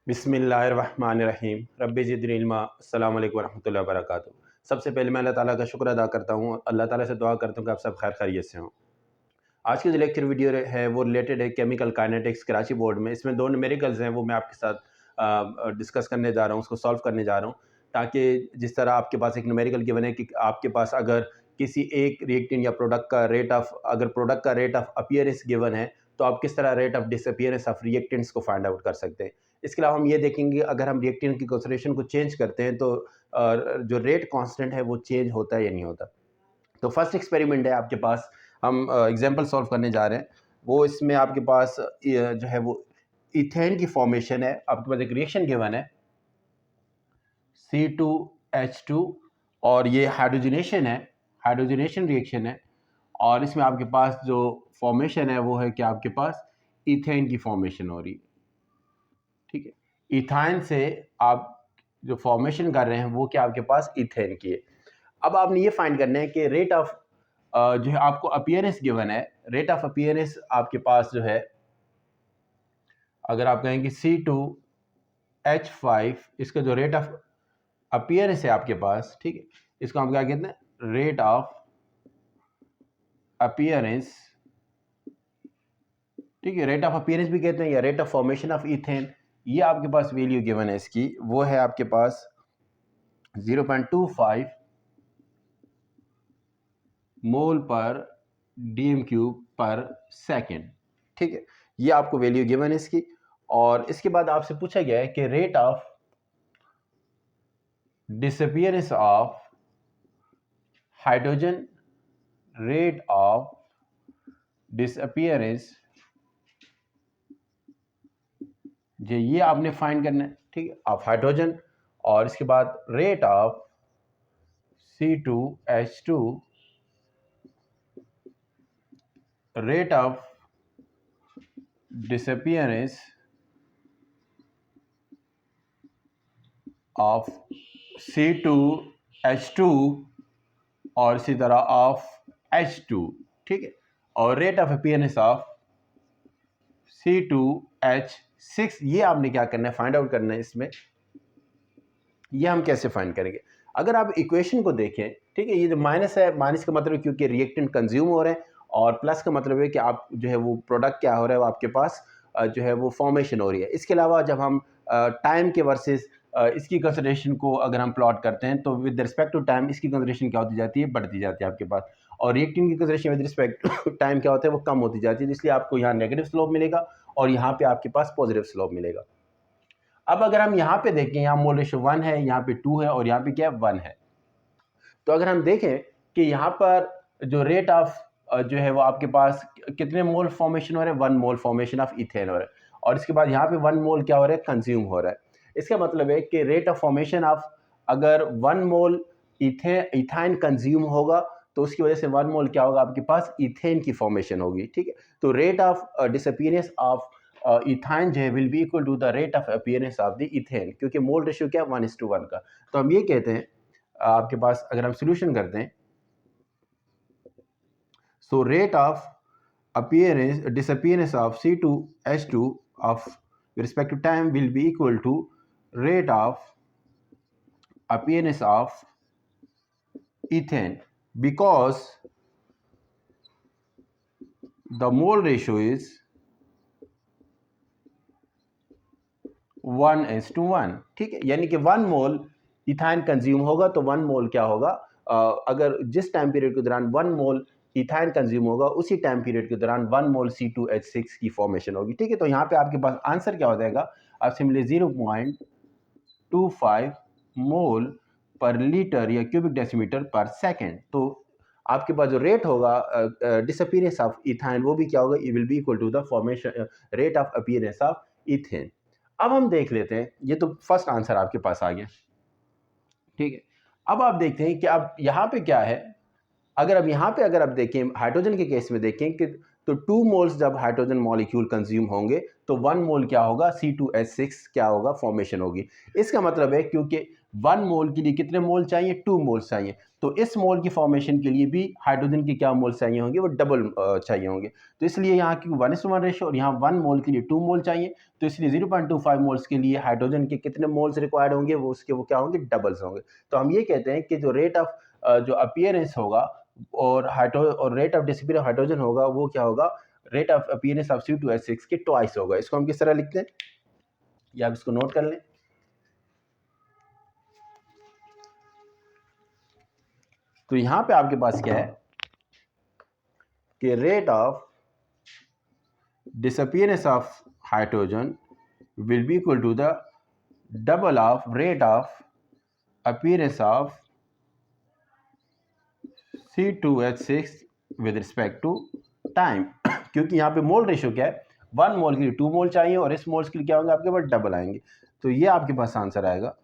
बिस्मिल्लाहिर्रहमानिर्रहीम रब्बि ज़िदनी इल्मा। अस्सलामु अलैकुम वरहमतुल्लाहि वबरकातुहू। सबसे पहले मैं अल्लाह ताला का शुक्र अदा करता हूँ। अल्लाह ताला से दुआ करता हूँ कि आप सब खैर खैरियत से हों। आज की जो लेक्चर वीडियो है वो रिलेटेड है केमिकल काइनेटिक्स कराची बोर्ड में। इसमें 2 न्यूमेरिकल्स हैं, वो मैं आपके साथ डिस्कस करने जा रहा हूँ, उसको सॉल्व करने जा रहा हूँ, ताकि जिस तरह आपके पास एक न्यूमेरिकल गिवन है कि आपके पास अगर किसी एक रिएक्टेंट या प्रोडक्ट का रेट ऑफ अपीयरेंस गिवन है, तो आप किस तरह rate of disappearance of reactants को फाइंड आउट कर सकते हैं। इसके अलावा हम ये देखेंगे अगर हम रिएक्टेंट की कंसंट्रेशन को चेंज करते हैं तो जो रेट कांस्टेंट है वो चेंज होता है या नहीं होता। तो फर्स्ट एक्सपेरिमेंट है आपके पास, हम एग्जांपल सॉल्व करने जा रहे हैं। वो इसमें आपके पास जो है वो इथेन की फॉर्मेशन है। आपके पास एक रिएक्शन गिवन है C2H2 और ये हाइड्रोजनेशन है, हाइड्रोजनेशन रिएक्शन है। और इसमें आपके पास जो फॉर्मेशन है वो है कि आपके पास इथेन की फॉर्मेशन हो रही है। ठीक है, इथाइन से आप जो फॉर्मेशन कर रहे हैं वो क्या आपके पास इथेन की है। अब आपने ये फाइंड करना है कि रेट ऑफ जो है आपको अपीयरेंस गिवन है, रेट ऑफ अपीयरेंस आपके पास जो है, अगर आप कहेंगे C2H5, इसका जो रेट ऑफ अपीयरेंस है आपके पास, ठीक है, इसको हम क्या कहते हैं, रेट ऑफ अपीयरेंस। ठीक है, रेट ऑफ अपीयरेंस भी कहते हैं या rate of formation of ethane. ये आपके पास वैल्यू गिवन है इसकी, वो है आपके पास 0.25 मोल पर डीएम क्यूब पर सेकेंड। ठीक है, ये आपको वैल्यू गिवन है इसकी। और इसके बाद आपसे पूछा गया है कि rate of disappearance of hydrogen, rate of disappearance, ये आपने फाइंड करना है। ठीक है, ऑफ हाइड्रोजन, और इसके बाद rate of C2H2, rate of disappearance of C2H2 और इसी तरह ऑफ H2। ठीक है, और rate of appearance of C2H6, ये आपने क्या करना है, फाइंड आउट करना है। इसमें ये हम कैसे फाइंड करेंगे, अगर आप इक्वेशन को देखें, ठीक है, ये जो माइनस है, माइनस का मतलब है क्योंकि रिएक्टेंट कंज्यूम हो रहे हैं, और प्लस का मतलब है कि आप जो है वो प्रोडक्ट क्या हो रहा है, वो आपके पास जो है वो फॉर्मेशन हो रही है। इसके अलावा जब हम टाइम के वर्सेस इसकी कंसिडरेशन को अगर हम प्लॉट करते हैं तो विद रिस्पेक्ट टू टाइम इसकी कंसिडरेशन क्या होती जाती है, बढ़ती जाती है आपके पास, और रिएक्टेंट की consideration with respect to time क्या होता है, वो कम होती जाती है। इसलिए आपको यहाँ नेगेटिव स्लोप मिलेगा और यहाँ पे आपके पास पॉजिटिव स्लोप मिलेगा। अब अगर हम यहाँ पे देखें, यहाँ मोल रेशो 1 है, यहाँ पे 2 है और यहाँ पे क्या 1 है, तो अगर हम देखें कि यहाँ पर जो रेट ऑफ जो है वो आपके पास कितने मोल फॉर्मेशन हो रहे हैं, 1 मोल फॉर्मेशन ऑफ इथेन हो रहा है, और इसके बाद यहाँ पे 1 मोल क्या हो रहा है, कंज्यूम हो रहा है। इसका मतलब है कि रेट ऑफ फॉर्मेशन ऑफ, अगर 1 मोल इथाइन कंज्यूम होगा तो उसकी वजह से 1 मोल क्या होगा, आपके पास इथेन की फॉर्मेशन होगी। ठीक है, तो rate of disappearance of ethyne जो है will be equal to the rate of appearance of the ethane, क्योंकि मोल रेशियो क्या है, 1:1 का। तो हम ये कहते हैं आपके पास, अगर हम सोल्यूशन करते हैं, so rate of appearance disappearance of C2H2 of respect to time will be equal to rate of appearance of ethane, because the mole ratio is 1:1। ठीक है, यानी कि 1 मोल इथाइन कंज्यूम होगा तो 1 मोल क्या होगा, अगर जिस टाइम पीरियड के दौरान 1 मोल इथाइन कंज्यूम होगा उसी टाइम पीरियड के दौरान 1 मोल C2H6 की फॉर्मेशन होगी। ठीक है, तो यहाँ पे आपके पास आंसर क्या हो जाएगा, आप सिंपली 0.25 मोल पर लीटर या क्यूबिक डेसीमीटर पर सेकेंड। तो आपके पास जो रेट होगा डिसअपीयरेंस ऑफ इथाइन, वो भी क्या होगा, it will be equal to the formation rate of appearance of ethane. अब हम देख लेते हैं, ये तो फर्स्ट आंसर आपके पास आ गया। ठीक है, अब आप देखते हैं कि अब यहाँ पे क्या है, अगर अब यहाँ पे अगर आप देखें हाइड्रोजन के केस में देखें कि तो 2 मोल्स जब हाइड्रोजन मॉलिक्यूल कंज्यूम होंगे तो 1 मोल क्या होगा, C2H6 क्या होगा, फॉर्मेशन होगी। इसका मतलब है क्योंकि 1 मोल के लिए कितने मोल चाहिए, 2 मोल चाहिए। तो इस मोल की फॉर्मेशन के लिए भी हाइड्रोजन के क्या मोल चाहिए होंगे, वो डबल चाहिए होंगे। तो इसलिए यहाँ की 1:1 रेशो और यहाँ 1 मोल के लिए 2 मोल चाहिए, तो इसलिए 0.25 मोल्स के लिए हाइड्रोजन के कितने मोल्स रिक्वायर्ड होंगे, वो उसके वो क्या होंगे, डबल्स होंगे। तो हम ये कहते हैं कि जो रेट ऑफ जो अपीयरेंस होगा और rate of disappearance of hydrogen होगा, वो क्या होगा, rate of appearance of C2H6 के ट्वाइस होगा। इसको हम किस तरह लिखते हैं, या आप इसको नोट कर लें। तो यहां पे आपके पास क्या है कि rate of disappearance of hydrogen will be equal to the double of rate of appearance of C2H6 with respect to time क्योंकि यहाँ पे मोल रेशो क्या है, 1 मोल के लिए 2 मोल चाहिए और इस मोल्स के लिए क्या होंगे आपके पास, डबल आएंगे। तो ये आपके पास आंसर आएगा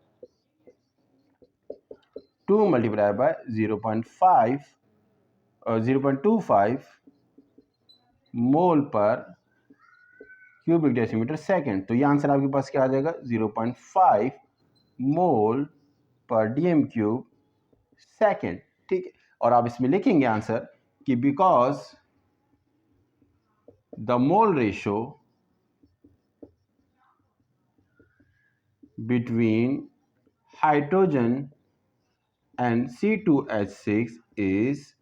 2 मल्टीप्लाई बाय 0.25 मोल पर क्यूबिक डेसीमीटर सेकेंड। तो ये आंसर आपके पास क्या आ जाएगा, 0.5 मोल पर डीएम क्यूब सेकेंड। ठीक है, और आप इसमें लिखेंगे आंसर कि because the mole ratio between hydrogen and C2H6 is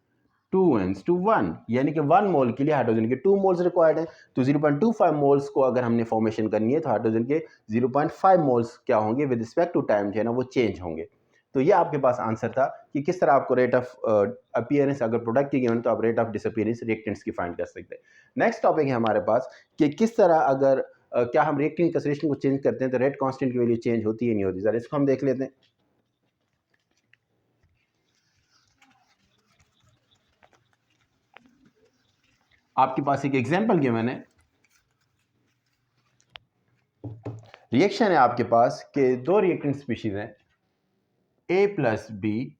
2:1, यानी कि 1 मोल के लिए हाइड्रोजन के 2 मोल्स रिक्वायर्ड है। तो 0.25 मोल्स को अगर हमने फॉर्मेशन करनी है तो हाइड्रोजन के 0.5 मोल्स क्या होंगे, विद रिस्पेक्ट टू टाइम जो है ना वो चेंज होंगे। तो ये आपके पास आंसर था कि किस तरह आपको रेट ऑफ अपीयरेंस अगर प्रोडक्ट की गिवन तो आप रेट ऑफ डिसअपीयरेंस रिएक्टेंट्स की फाइंड कर सकते हैं। नेक्स्ट टॉपिक है हमारे पास कि किस तरह अगर क्या हम रिएक्टेंट कंसंट्रेशन को चेंज करते हैं तो रेट कांस्टेंट की वैल्यू चेंज होती है नहीं होती। जरा इसको हम देख लेते हैं। आपके पास एक एग्जांपल गिवन है, रिएक्शन है आपके पास कि दो रिएक्टेंट स्पीशीज हैं A प्लस बी,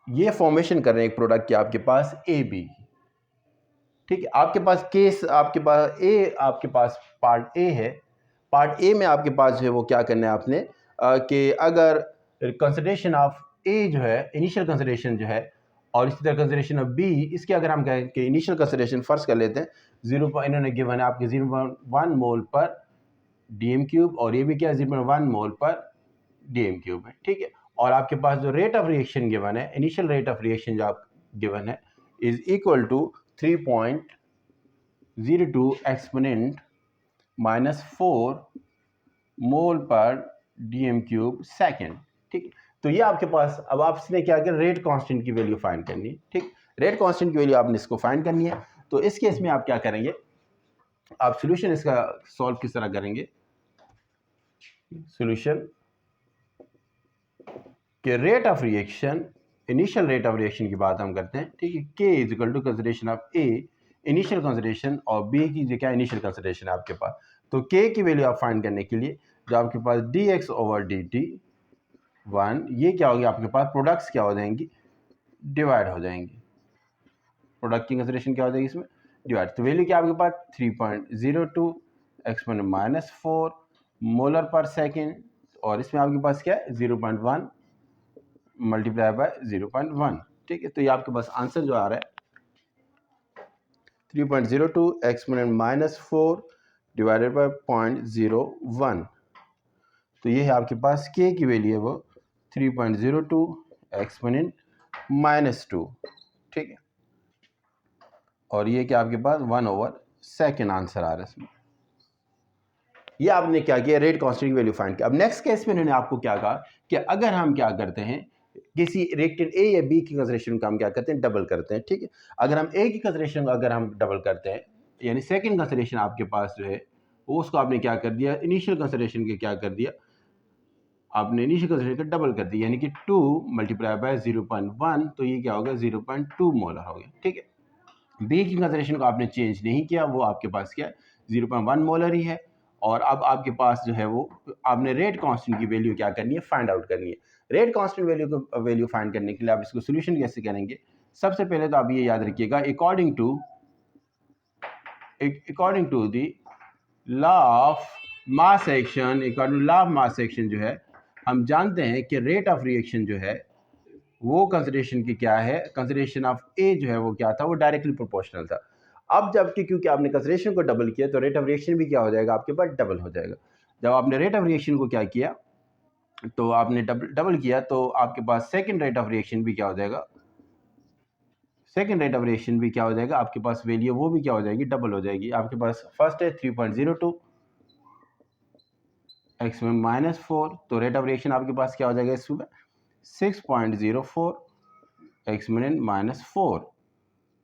ये फॉर्मेशन कर रहे हैं एक प्रोडक्ट की आपके पास ए बी। ठीक है, आपके पास केस आपके पास ए, आपके पास पार्ट ए है, पार्ट ए में आपके पास जो है वो क्या करना है आपने कि अगर कंसिडरेशन ऑफ ए जो है इनिशियल कंसिडरेशन जो है और इसी तरह कंसिडरेशन ऑफ बी, इसके अगर हम कहें कि इनिशियल कंसिडरेशन फर्स्ट कर लेते हैं 0. इन्होंने गिवन है आपके 0.1 मोल पर डीएम क्यूब और ये भी क्या 0.1 मोल पर डीएम क्यूब है। ठीक है, और आपके पास जो रेट ऑफ रिएक्शन गिवन है, इनिशियल रेट ऑफ रिएक्शन जो आप गिवन है इज इक्वल टू 3.02 एक्सपोनेंट -4 मोल पर डीएम क्यूब सेकेंड। ठीक, तो ये आपके पास अब आपने क्या किया, रेट कांस्टेंट की वैल्यू फाइंड करनी है। ठीक, रेट कांस्टेंट की वैल्यू आपने इसको फाइंड करनी है। तो इस केस में आप क्या करेंगे, आप सॉल्यूशन इसका सॉल्व किस तरह करेंगे, सॉल्यूशन के rate of reaction, initial rate of reaction की बात हम करते हैं। ठीक है, K is equal to consideration of A initial consideration और बी की जो क्या इनिशियल कंसिडरेशन है आपके पास। तो के की वैल्यू आप फाइंड करने के लिए जो आपके पास dx ओवर dt 1, ये क्या होगी आपके पास, प्रोडक्ट्स क्या हो जाएंगी, डिवाइड हो जाएंगी। प्रोडक्ट की कंसिडरेशन क्या हो जाएगी इसमें, डिवाइड। तो वैल्यू क्या आपके पास 3.02 एक्सपोनेंट -4 मोलर पर सेकेंड, और इसमें आपके पास क्या है 0.1 मल्टीप्लाई बाय 0.1। ठीक है, तो ये आपके पास आंसर जो आ रहा है 3.02 एक्सपोनेंट -4 डिवाइडेड बाय 0.01। तो ये है आपके पास के की वैल्यू है वो 3.02 एक्सपोनेंट -2। ठीक है, और ये क्या आपके पास 1/2 आंसर आ रहा है इसमें। ये आपने क्या किया, रेट कांस्टेंट की वैल्यू फाइंड किया। अब नेक्स्ट केस में इन्होंने आपको क्या कहा कि अगर हम क्या करते हैं किसी रिएक्टेंट ए या बी की कंसिडरेशन को हम क्या करते हैं, डबल करते हैं। ठीक है, अगर हम ए की कंसिडरेशन को अगर हम डबल करते हैं, यानी सेकंड कंसिडरेशन आपके पास जो है वो उसको आपने क्या कर दिया, इनिशियल कंसिडरेशन के क्या कर दिया, आपने इनिशियल कंसिडरेशन का डबल कर दिया, यानी कि 2 मल्टीप्लाई बाय 0.1, तो ये क्या होगा 0.2 मोलर हो गया। ठीक है, बी की कंसिडरेशन को आपने चेंज नहीं किया, वो आपके पास क्या 0.1 मोलर ही है। और अब आपके पास जो है वो आपने रेट कांस्टेंट की वैल्यू क्या करनी है, फाइंड आउट करनी है। रेट कांस्टेंट वैल्यू फाइंड करने के लिए आप इसको सोल्यूशन कैसे करेंगे, सबसे पहले तो आप ये याद रखिएगा according to the law of mass action, according to law of mass action जो है हम जानते हैं कि रेट ऑफ रिएक्शन जो है वो कंसिडरेशन की क्या है, कंसिडरेशन ऑफ ए जो है वो क्या था, वो डायरेक्टली प्रोपोर्शनल था। अब जबकि क्योंकि आपने कंसिडरेशन को डबल किया तो रेट ऑफ रिएक्शन भी क्या हो जाएगा, आपके पास डबल हो जाएगा। जब आपने रेट ऑफ रिएक्शन को क्या किया, तो आपने डबल किया, तो आपके पास सेकंड रेट ऑफ रिएक्शन भी क्या हो जाएगा, सेकंड रेट ऑफ रिएक्शन भी क्या हो जाएगा, आपके पास वैल्यू वो भी क्या हो जाएगी, डबल हो जाएगी। आपके पास फर्स्ट है 3.02 एक्स में -4, तो रेट ऑफ रिएक्शन आपके पास क्या हो जाएगा इसमें 6.04 एक्स में -4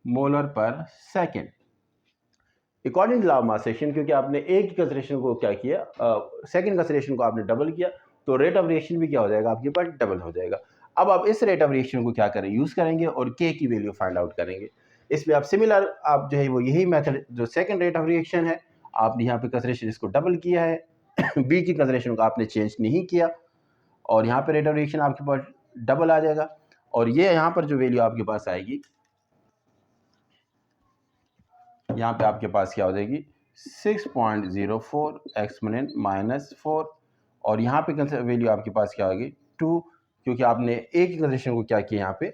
molar per second. According to law of mass action, क्योंकि आपने एक ही कंसिडरेशन को क्या किया, सेकंड कंसिडरेशन को आपने डबल किया, तो रेट ऑफ रिएक्शन भी क्या हो जाएगा, आपके पास डबल हो जाएगा। अब आप इस रेट ऑफ रिएक्शन को क्या करें, यूज़ करेंगे और के की वैल्यू फाइंड आउट करेंगे। इसमें आप सिमिलर आप जो है वो यही मेथड, जो सेकंड रेट ऑफ रिएक्शन है, आपने यहाँ पे कंसिडरेशन इसको डबल किया है बी की कंसिडरेशन को आपने चेंज नहीं किया, और यहाँ पे रेट ऑफ रिएक्शन आपके पास डबल आ जाएगा, और ये यहाँ पर जो वैल्यू आपके पास आएगी, यहाँ पे आपके पास क्या हो जाएगी 6.04 एक्सपोनेंट -4, और यहाँ पे वैल्यू आपके पास क्या होगी 2, क्योंकि आपने ए की कंसिडरेशन को क्या किया, यहाँ पे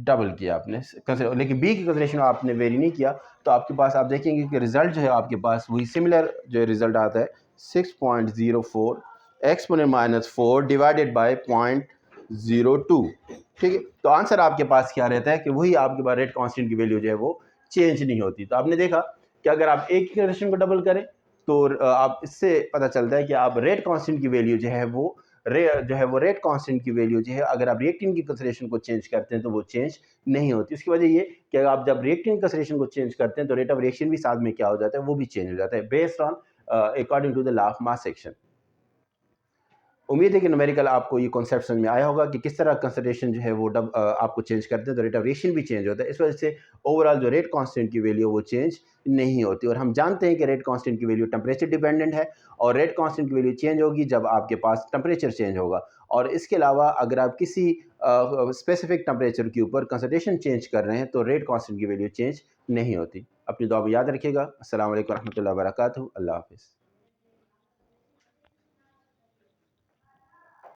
डबल किया आपने, लेकिन बी की कंसिडरेशन आपने वेरी नहीं किया, तो आपके पास आप देखेंगे कि रिजल्ट जो है आपके पास वही सिमिलर जो रिजल्ट आता है 6.04 एक्सपोनेंट -4 डिवाइडेड बाय 0.02। ठीक है, तो आंसर आपके पास क्या रहता है कि वही आपके पास रेट कांस्टेंट की वैल्यू जो है वो चेंज नहीं होती। तो आपने देखा कि अगर आप एक की कंसिडरेशन को डबल करें तो आप इससे पता चलता है कि आप रेट कांस्टेंट की वैल्यू जो है वो रेट कांस्टेंट की वैल्यू जो है, अगर आप रिएक्टेंट की कंसिडरेशन को चेंज करते हैं तो वो चेंज नहीं होती। उसकी वजह ये कि आप जब रिएक्टेंट कंसिडरेशन को चेंज करते हैं तो रेट ऑफ रिएक्शन भी साथ में क्या हो जाता है, वो भी चेंज हो जाता है, based on according to the law of mass action. उम्मीद है कि न्यूमेरिकल आपको ये कॉन्सेप्ट समझ में आया होगा कि किस तरह कंसिडरेशन जो है वो आपको चेंज करते हैं तो रेट ऑफ रिएक्शन भी चेंज होता है। इस वजह से ओवरऑल जो रेट कांस्टेंट की वैल्यू वो चेंज नहीं होती, और हम जानते हैं कि रेट कांस्टेंट की वैल्यू टेम्परेचर डिपेंडेंट है, और रेट कांस्टेंट की वैल्यू चेंज होगी जब आपके पास टेम्परेचर चेंज होगा। और इसके अलावा अगर आप किसी स्पेसिफिक टेम्परेचर के ऊपर कंसिडरेशन चेंज कर रहे हैं तो रेट कांस्टेंट की वैल्यू चेंज नहीं होती। अपनी दुआ में याद रखिएगा। अस्सलाम वालेकुम रहमतुल्लाहि व बरकातहू। अल्लाह हाफिज़।